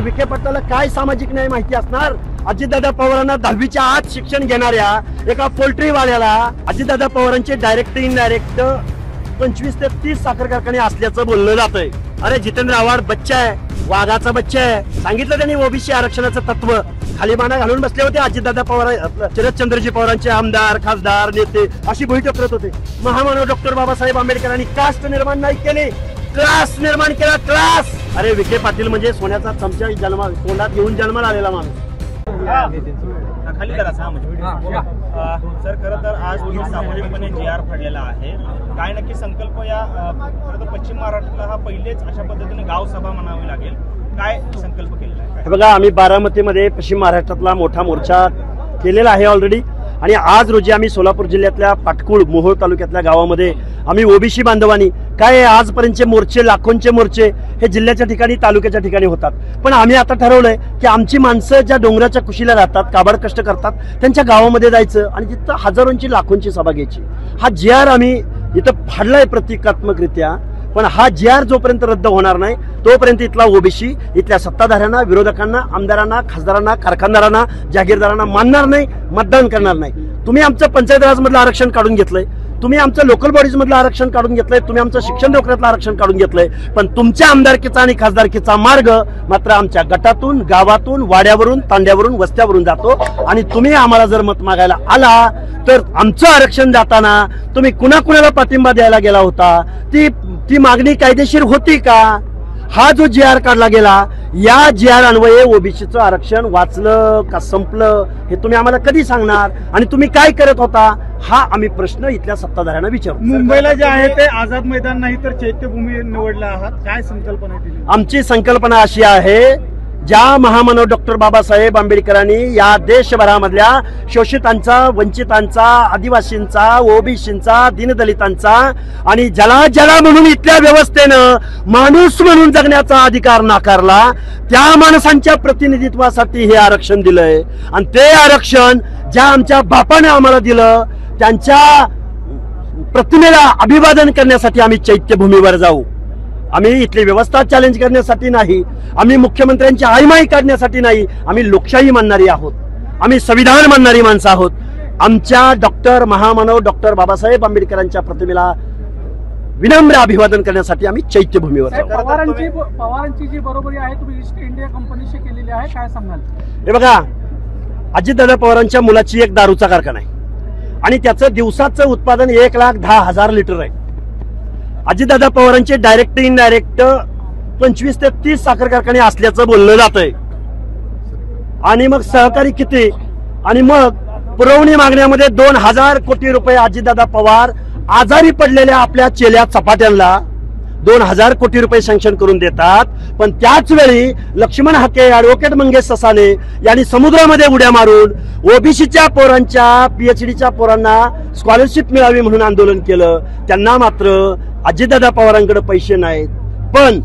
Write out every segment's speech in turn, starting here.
विखे पाटलाला काय सामाजिक न्याय माहिती असणार? अजितदादा पवारांना 10वीच्या आत शिक्षण घेणाऱ्या एका पोल्ट्रीवाल्याला अजितदादा पवारांचे डायरेक्ट इनडायरेक्ट 25 ते 30 साखर कारखाने असल्याचं बोललं जातंय. अरे जितेंद्र आव्हाड बच्चा आहे, वाघाचा बच्चा आहे. सांगितलं त्यांनी ओबीसी आरक्षणाचं तत्व खाली माना घालून बसले होते. अजितदादा पवार शरदचंद्रजी पवारांचे आमदार खासदार नेते अशी बैठक करत होते. महामानव डॉक्टर बाबासाहेब आंबेडकरांनी कास्ट निर्माण नाही केली, क्लास निर्माण केला. क्लास. अरे विखे पाटील म्हणजे सोन्याचा चमचा तोंडात घेऊन जन्माला आलेला माणूस. खाली करा सर. खरं तर आज तुम्ही सामूहिकपणे GR फाडलेला आहे. काय नक्की संकल्प या खरं तर पश्चिम महाराष्ट्राला हा पहिलेच अशा पद्धतीने गाव सभा म्हणावी लागेल, काय संकल्प केलेला आहे? बघा, आम्ही बारामतीमध्ये पश्चिम महाराष्ट्रातला मोठा मोर्चा केलेला आहे ऑलरेडी. आणि आज रोजी आम्ही सोलापूर जिल्ह्यातल्या पाटकुळ मोहोळ तालुक्यातल्या गावामध्ये आम्ही ओबीसी बांधवांनी काय आजपर्यंतचे मोर्चे लाखोंचे मोर्चे हे जिल्ह्याच्या ठिकाणी तालुक्याच्या ठिकाणी होतात. पण आम्ही आता ठरवलंय की आमची माणसं ज्या डोंगराच्या कुशीला राहतात, काबाड कष्ट करतात, त्यांच्या गावामध्ये जायचं आणि तिथं हजारोंची लाखोंची सभा घ्यायची. हा GR आम्ही इथं फाडलाय प्रतिकात्मकरित्या. पण हा GR जोपर्यंत रद्द होणार नाही तोपर्यंत इथला ओबीसी इथल्या सत्ताधाऱ्यांना, विरोधकांना, आमदारांना, खासदारांना, कारखानदारांना, जागीरदारांना मानणार नाही, मतदान करणार नाही. तुम्ही आमचं पंचायत राज मधलं आरक्षण काढून घेतलंय, तुम्ही आमचं लोकल बॉडीज मधलं आरक्षण काढून घेतलंय, तुम्ही आमचं शिक्षण नोकऱ्यातलं आरक्षण काढून घेतलंय. पण तुमच्या आमदारकीचा आणि खासदारकीचा मार्ग मात्र आमच्या गटातून, गावातून, वाड्यावरून, तांड्यावरून, वस्त्यावरून जातो. आणि तुम्ही आम्हाला जर मत मागायला आला तर आमचं आरक्षण जाताना तुम्ही कुणाकुणाला पाठिंबा द्यायला गेला होता, ती मागणी कायदेशीर होती का? हा जो GR काढला गेला, या GR अन्वये ओबीसीचं आरक्षण वाचलं का संपलं हे तुम्ही आम्हाला कधी सांगणार? आणि तुम्ही काय करत होता हा आम्ही प्रश्न इथल्या सत्ताधाऱ्यांना विचारू. मुंबईला जे आहे ते आझाद मैदान नाही तर चैत्यभूमी निवडला आहात, काय संकल्पना आहे? आमची संकल्पना अशी आहे, ज्या महामानव डॉक्टर बाबासाहेब आंबेडकरांनी या देशभरामधल्या शोषितांचा, वंचितांचा, आदिवासींचा, ओबीसींचा, दीनदलितांचा आणि ज्याला म्हणून इथल्या व्यवस्थेनं माणूस म्हणून जगण्याचा अधिकार नाकारला, त्या माणसांच्या प्रतिनिधित्वासाठी हे आरक्षण दिलंय. आणि ते आरक्षण ज्या आमच्या बापाने आम्हाला दिलं त्यांच्या प्रतिमेला अभिवादन करण्यासाठी आम्ही चैत्यभूमीवर जाऊ. आम्ही इथली व्यवस्था चॅलेंज करण्यासाठी नाही, आम्ही मुख्यमंत्र्यांची आईमाई काढण्यासाठी नाही. आम्ही लोकशाही मानणारी आहोत, आम्ही संविधान मानणारी माणसं आहोत. आमच्या महामानव डॉक्टर बाबासाहेब आंबेडकरांच्या प्रतिमेला विनम्र अभिवादन करण्यासाठी आम्ही चैत्यभूमीवर जाऊ. पवारांची जी बरोबरी आहे तुम्ही ईस्ट इंडिया कंपनीशी केलेली आहे, काय सांगाल? हे बघा, अजितदादा पवारांच्या मुलाची एक दारूचा कारखाना आहे आणि त्याचं दिवसाचं उत्पादन 1,10,000 लिटर आहे. अजितदादा पवारांचे डायरेक्ट इनडायरेक्ट 25 ते 30 साखर कारखाने असल्याचं बोललं जातंय. आणि मग सहकारी किती? आणि मग पुरवणी मागण्यामध्ये 2,000 कोटी रुपये अजितदादा पवार आजारी पडलेल्या आपल्या चेल्या चपाट्यांना 2,000 कोटी रुपये सँक्शन करून देतात. पण त्याच वेळी लक्ष्मण हाके, ॲडव्होकेट मंगेश ससाने यांनी समुद्रामध्ये उड्या मारून ओबीसीच्या पोरांच्या PhDच्या पोरांना स्कॉलरशिप मिळावी म्हणून आंदोलन केलं. त्यांना मात्र अजितदादा पवारांकडे पैसे नाहीत, पण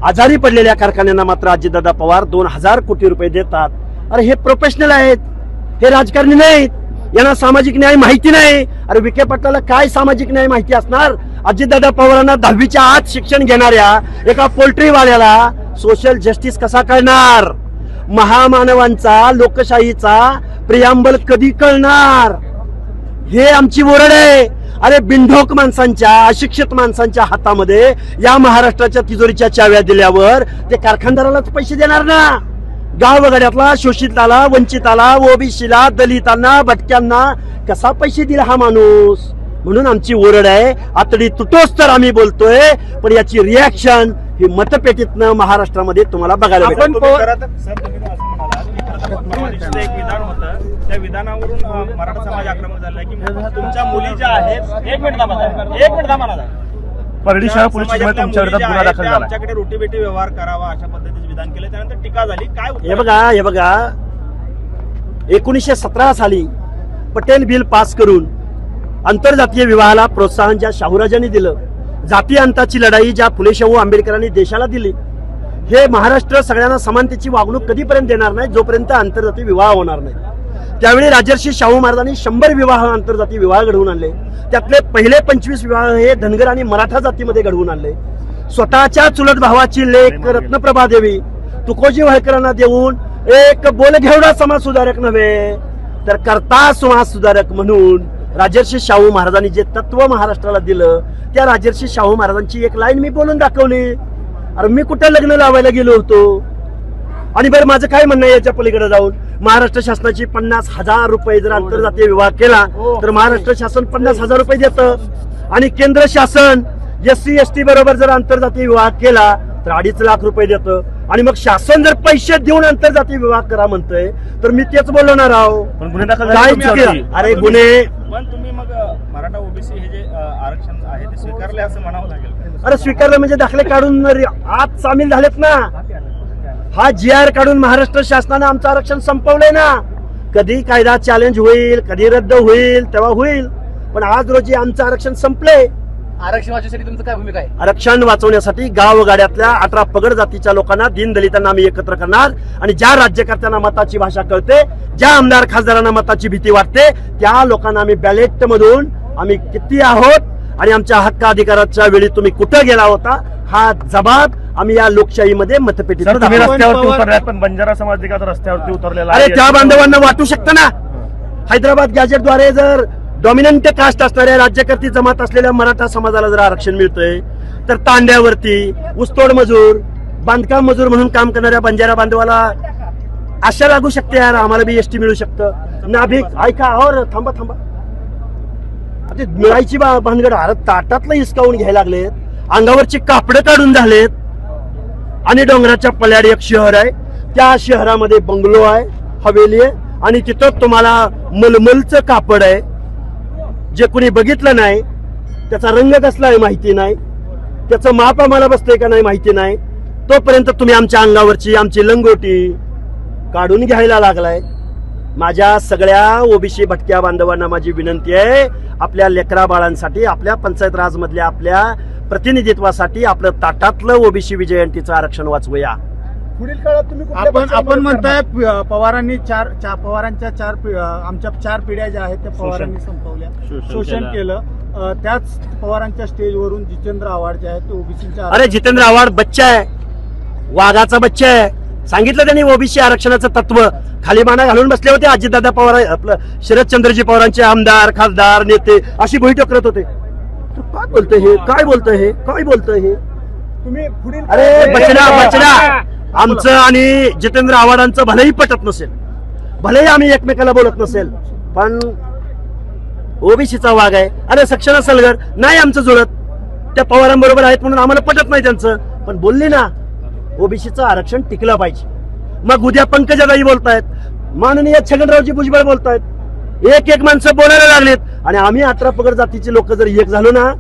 आजारी पडलेल्या कारखान्यांना मात्र अजितदादा पवार 2,000 कोटी रुपये देतात. अरे हे प्रोफेशनल आहेत, हे राजकारणी नाहीत, यांना सामाजिक न्याय माहिती नाही. अरे विखे पाटलाला काय सामाजिक न्याय माहिती असणार? अजितदादा पवारांना 10वीच्या आत शिक्षण घेणाऱ्या एका पोल्ट्रीवाल्याला सोशल जस्टिस कसा कळणार? महामानवांचा, लोकशाहीचा प्रियांबल कधी कळणार? हे आमची ओरड आहे. अरे बिनढोक माणसांच्या, अशिक्षित माणसांच्या हातामध्ये या महाराष्ट्राच्या तिजोरीच्या चाव्या दिल्यावर ते कारखानदारालाच पैसे देणार ना? गावगाड्यातला, शोषिताला, वंचिताला, ओबीसीला, दलितांना, भटक्यांना कसा पैसे दिला हा माणूस? म्हणून आमची ओरड आहे. आतडी तुटोस तर आम्ही बोलतोय, पण याची रिॲक्शन ही मतपेटीतनं महाराष्ट्रामध्ये तुम्हाला बघायला मिळेल. एक विधान होतं, त्या विधानावरून मराठा समाज आक्रमक झालाय की तुमच्या मुली ज्या आहेत, एक मिनिट थांबा, परडी शहर पोलीस स्टेशनमध्ये तुमच्या विरोधात गुन्हा दाखल झाला. आमच्याकडे रोटीबेटी व्यवहार करावा अशा पद्धतीचे विधान केले, त्यानंतर टीका झाली. काय? हे बघा 1917 साली पटेल बिल पास करून आंतरजातीय विवाहाला प्रोत्साहन ज्या शाहूराजांनी दिलं, जाती अंताची लढाई ज्या फुले शाहू आंबेडकरांनी देशाला दिली, हे महाराष्ट्र सगळ्यांना समानतेची वागणूक कधीपर्यंत देणार नाही जोपर्यंत आंतरजातीय विवाह होणार नाही. त्यावेळी राजर्षी शाहू महाराजांनी 100 विवाह आंतरजातीय विवाह घडवून आणले. त्यातले पहिले 25 विवाह हे धनगर आणि मराठा जातीमध्ये घडवून आणले. स्वतःच्या चुलत भावाची लेक रत्नप्रभा देवी तुकोजी होळकरांना देऊन एक बोलघेवडा समाज सुधारक नव्हे तर करता समाज सुधारक म्हणून राजर्षी शाहू महाराजांनी जे तत्व महाराष्ट्राला दिलं त्या राजर्षी शाहू महाराजांची एक लाईन मी बोलून दाखवली. अरे मी कुठे लग्न लावायला गेलो होतो? आणि बरं माझं काय म्हणणं आहे याच्या पलीकडे जाऊन, महाराष्ट्र शासनाची 50,000 रुपये जर आंतरजातीय विवाह केला तर महाराष्ट्र शासन 50,000 रुपये देतं आणि केंद्र शासन SC ST बरोबर जर आंतरजातीय विवाह केला तर 2.5 लाख रुपये देतं. आणि मग शासन जर पैसे देऊन आंतरजातीय विवाह करा म्हणतंय तर मी तेच बोलणार आहो. पण गुन्हे दाखल काय झाले चुकीचं? अरे गुन्हे पण तुम्ही मग मराठा ओबीसी हे जे आरक्षण आहे ते स्वीकारले असं म्हणावं लागेल. अरे स्वीकारलं म्हणजे दाखले काढून आत सामील झालेत ना. हा GR काढून महाराष्ट्र शासनानं आमचं आरक्षण संपवलंय ना. कधी कायदा चॅलेंज होईल, कधी रद्द होईल तेव्हा होईल, पण आज रोजी आमचं आरक्षण संपलंय. आरक्षण वाचवण्यासाठी तुमचं काय भूमिका आहे? आरक्षण वाचवण्यासाठी गावगाड्यातल्या 18 पगड जातीच्या लोकांना, दीनदलितांना आम्ही एकत्र करणार आणि ज्या राज्यकर्त्यांना मताची भाषा कळते, ज्या आमदार खासदारांना मताची भीती वाटते त्या लोकांना आम्ही बॅलेट मधून आम्ही किती आहोत आणि आमच्या हक्क अधिकाराच्या वेळी तुम्ही कुठं गेला होता हा जबाब आम्ही या लोकशाहीमध्ये मतपेटीत सर, तुम्ही दाखवू. रस्त्यावरती उतरल्यात पण बंजारा समाज देखील आता रस्त्यावरती उतरलेला अरे आहे. त्या बांधवांना वाटू शकतं ना. हैदराबाद गॅजेटद्वारे जर डॉमिनंट कास्ट असणाऱ्या राज्यकर्ती जमात असलेल्या मराठा समाजाला जर आरक्षण मिळतंय तर तांड्यावरती ऊसतोड मजूर, बांधकाम मजूर म्हणून काम करणाऱ्या बंजारा बांधवाला आशा लागू शकते यार आम्हाला बी ST मिळू शकतं. नाभिक ऐका और थांबा थांबा, आता मिळायची भानगड. अरे ताटातलं हिसकावून घ्यायला लागलेत, अंगावरची कापडं काढून झालेत आणि डोंगराच्या पल्याड एक शहर आहे, त्या शहरामध्ये बंगलो आहे, हवेली आहे आणि तिथं तुम्हाला मलमलचं कापड आहे. जे कुणी बघितलं नाही त्याचा रंग कसला आहे माहिती नाही, त्याचं माप आम्हाला बसतंय का नाही माहिती नाही, तोपर्यंत तुम्ही आमच्या अंगावरची आमची लंगोटी काढून घ्यायला लागलाय. माझ्या सगळ्या ओबीसी भटक्या बांधवांना माझी विनंती आहे, आपल्या लेकरा बाळांसाठी, आपल्या पंचायत राज मधल्या आपल्या प्रतिनिधित्वासाठी आपलं ताटातलं ओबीसी विजयंतीचं आरक्षण वाचवूया. पुढील काळात तुम्ही आपण म्हणताय पवारांनी पवारांच्या आमच्या 4 पिढ्या ज्या आहेत त्या पवारांनी संपवल्या, शोषण केलं. त्याच पवारांच्या स्टेजवरून जितेंद्र आव्हाड जे आहेत ते ओबीसीच्या. अरे जितेंद्र आव्हाड बच्चा आहे, वाघाचा बच्चा आहे. सांगितलं त्यांनी ओबीसी आरक्षणाचं तत्व, खाली माना घालून बसले होते अजितदादा पवार, आपलं शरदचंद्रजी पवारांचे आमदार खासदार नेते अशी भुई टोकरत होते. काय बोलतोय हे, काय बोलतोय हे, काय बोलतोय हे तुम्ही पुढील अरे बचना आमचं आणि जितेंद्र आव्हाडांचं भलेही पटत नसेल, भलेही आम्ही एकमेकाला बोलत नसेल, पण ओबीसीचा वाघ आहे. अरे सक्षणा सलगर नाही आमचं जुळत, त्या पवारांबरोबर आहेत म्हणून आम्हाला पटत नाही त्यांचं, पण बोलली ना ओबीसीचं आरक्षण टिकलं पाहिजे. मग उद्या पंकजाताई बोलतायत, माननीय छगनरावजी भुजबळ बोलतायत, एक माणसं बोलायला लागलेत आणि आम्ही 18 पगड जातीचे लोक जर एक झालो ना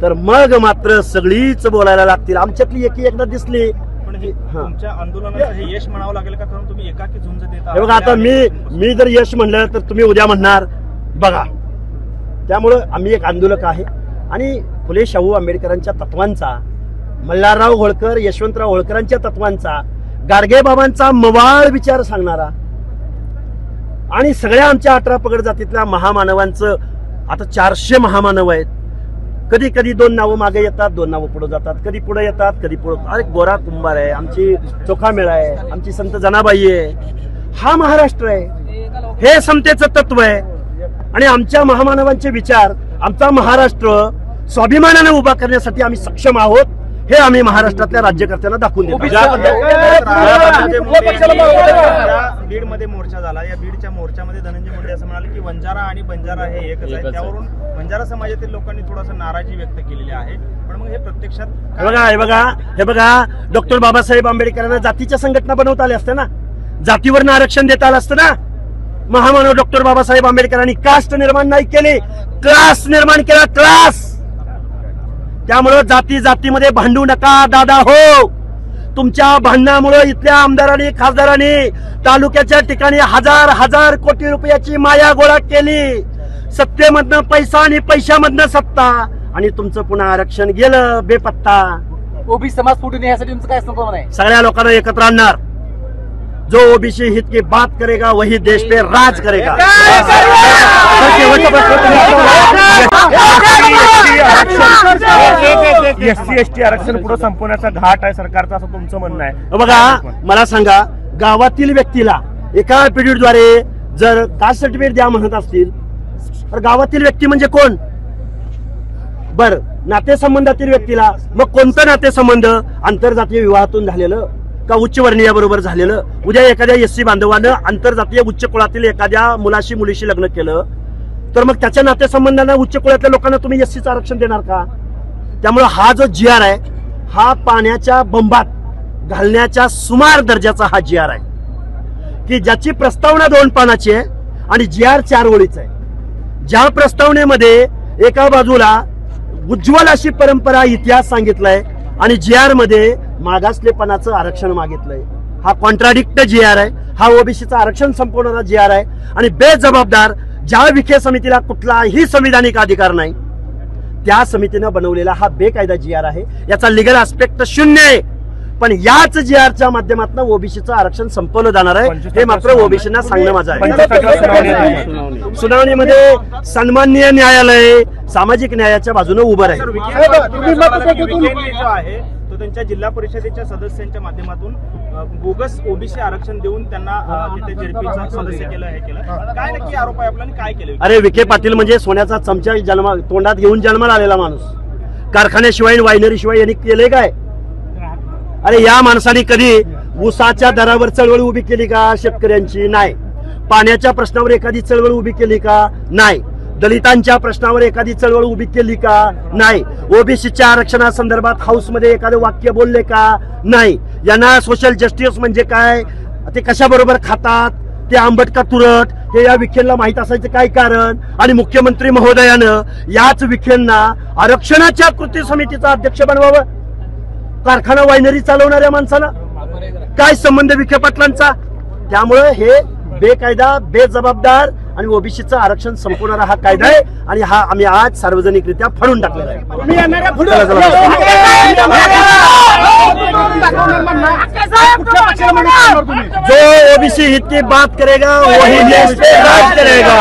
तर मग मात्र सगळीच बोलायला लागतील. आमच्यातली एकदा दिसली. पण हे तुमच्या आंदोलनाचं हे यश म्हणावं लागेल का, कारण तुम्ही एकाकी झुंज देता. हे बघा आता मी जर यश म्हणलं तर तुम्ही उद्या म्हणणार बघा. त्यामुळं आम्ही एक आंदोलक आहे आणि फुले शाहू आंबेडकरांच्या तत्वांचा, मल्हारराव होळकर यशवंतराव होळकरांच्या तत्वांचा, गाडगे बाबांचा मवाळ विचार सांगणारा आणि सगळ्या आमच्या 18 पगड जातीतल्या महामानवांचं, आता 400 महामानव आहेत. कधी कधी 2 नावं मागे येतात, 2 नावं पुढे जातात, कधी पुढे येतात कधी पुढे. अरे गोरा कुंभार आहे, आमची चोखामेळा आहे, आमची संत जनाबाई आहे. हा महाराष्ट्र आहे, हे समतेचं तत्व आहे आणि आमच्या महामानवांचे विचार, आमचा महाराष्ट्र स्वाभिमानाने उभा करण्यासाठी आम्ही सक्षम आहोत हे आम्ही महाराष्ट्रातल्या राज्यकर्त्यांना दाखवून देतो. बीड मध्ये मोर्चा झाला, या बीडच्या मोर्चामध्ये धनंजय मुंडे असं म्हणाले की वंजारा आणि बंजारा हे एकच आहे. त्यावरून बंजारा समाजातील लोकांनी थोडासा नाराजी व्यक्त केलेली आहे. पण मग हे प्रत्यक्षात हे बघा डॉक्टर बाबासाहेब आंबेडकरांना जातीच्या संघटना बनवता आल्या असत्या ना, जातीवरनं आरक्षण देता आलं असतं ना. महामानव डॉक्टर बाबासाहेब आंबेडकरांनी कास्ट निर्माण नाही केली, क्लास निर्माण केला, क्लास. त्यामुळं जातीमध्ये भांडू नका दादा हो. तुमच्या भांडणामुळे इथल्या आमदारांनी खासदारांनी तालुक्याच्या ठिकाणी हजार कोटी रुपयाची माया गोळा केली. सत्तेमधनं पैसा आणि पैशामधनं सत्ता आणि तुमचं पुन्हा आरक्षण गेलं बेपत्ता. ओबीसी समाज फुटून यासाठी तुमचं काय संकल्पना आहे? सगळ्या लोकांना एकत्र आणणार. जो ओबीसी हित की बात करेगा वही देश पे राज करेगा। एससी एसटी आरक्षण पुढे संपवण्याचा घाट आहे सरकारचा असं तुमचं म्हणणं आहे? बघा मला सांगा, गावातील व्यक्तीला एका ऍफिडेव्हिटद्वारे जर कास्ट सर्टिफिकेट द्या म्हणत असतील तर गावातील व्यक्ती म्हणजे कोण? बर, नातेसंबंधातील व्यक्तीला मग कोणतं नातेसंबंध? आंतरजातीय विवाहातून झालेलं का उच्च वर्णीयाबरोबर झालेलं? उद्या एखाद्या एससी बांधवानं आंतरजातीय उच्च कुळातील एखाद्या मुलीशी लग्न केलं तर मग त्याच्या नातेसंबंधांना उच्च कुळातल्या लोकांना तुम्ही एससीचं आरक्षण देणार का? त्यामुळे हा जो जी आर आहे हा पाण्याच्या बंबात घालण्याच्या सुमार दर्जाचा हा जी आर आहे की ज्याची प्रस्तावना 2 पानाची आहे आणि जी आर 4 ओळीचा आहे। ज्या प्रस्तावनेमध्ये एका बाजूला उज्ज्वल अशी परंपरा इतिहास सांगितलाय आणि जी आर मध्ये मागासलेपणाचं आरक्षण मागितलंय। हा कॉन्ट्राडिक्ट जी आर आहे, हा ओबीसीचं आरक्षण संपवणारा जी आर आहे आणि बेजबाबदार ज्या विखे समितीला कुठलाही संविधानिक अधिकार नाही त्या समितीनं बनवलेला हा बेकायदा जी आर आहे। याचा लिगल आस्पेक्ट 0 आहे, पण याच जी आरच्या माध्यमातून ओबीसीचं आरक्षण संपवलं जाणार आहे हे मात्र ओबीसींना सांगणं माझं आहे। सुनावणीमध्ये सन्माननीय न्यायालय सामाजिक न्यायाच्या बाजूने उभं राहील। जो आहे तो त्यांच्या जिल्हा परिषदेच्या सदस्यांच्या माध्यमातून बोगस ओबीसी आरक्षण देऊन त्यांना तिथे जेडपीचा सदस्य केलं, हे केलं। काय नक्की आरोप आहे आपल्याला, काय केलं? अरे विखे पाटील म्हणजे सोन्याचा चमचा तोंडात घेऊन जन्माला आलेला माणूस, कारखान्याशिवाय वायनरी शिवाय यांनी केलंय काय? अरे या माणसाने कधी ऊसाच्या दरावर चळवळ उभी केली का? शेतकऱ्यांची नाही। पाण्याच्या प्रश्नावर एखादी चळवळ उभी केली का? नाही। दलितांच्या प्रश्नावर एखादी चळवळ उभी केली का? नाही। ओबीसीच्या आरक्षणासंदर्भात हाऊसमध्ये एखादं वाक्य बोलले का? नाही। यांना सोशल जस्टिस म्हणजे काय, ते कशाबरोबर खातात, ते आंबट का तुरट, हे या विखेंना माहित असायचं काय कारण? आणि मुख्यमंत्री महोदयानं याच विखेंना आरक्षणाच्या कृती समितीचा अध्यक्ष बनवावं? कारखाना वायनरी चालवणाऱ्या माणसाला काय संबंध विखे पाटलांचा? त्यामुळे हे बेकायदा, बेजबाबदार आणि ओबीसीचं आरक्षण संपवणारा हा कायदा आहे आणि हा आम्ही आज सार्वजनिकरित्या फाडून टाकलेला आहे। जो ओबीसी हित की बात करेगा वही देश पे राज करेगा।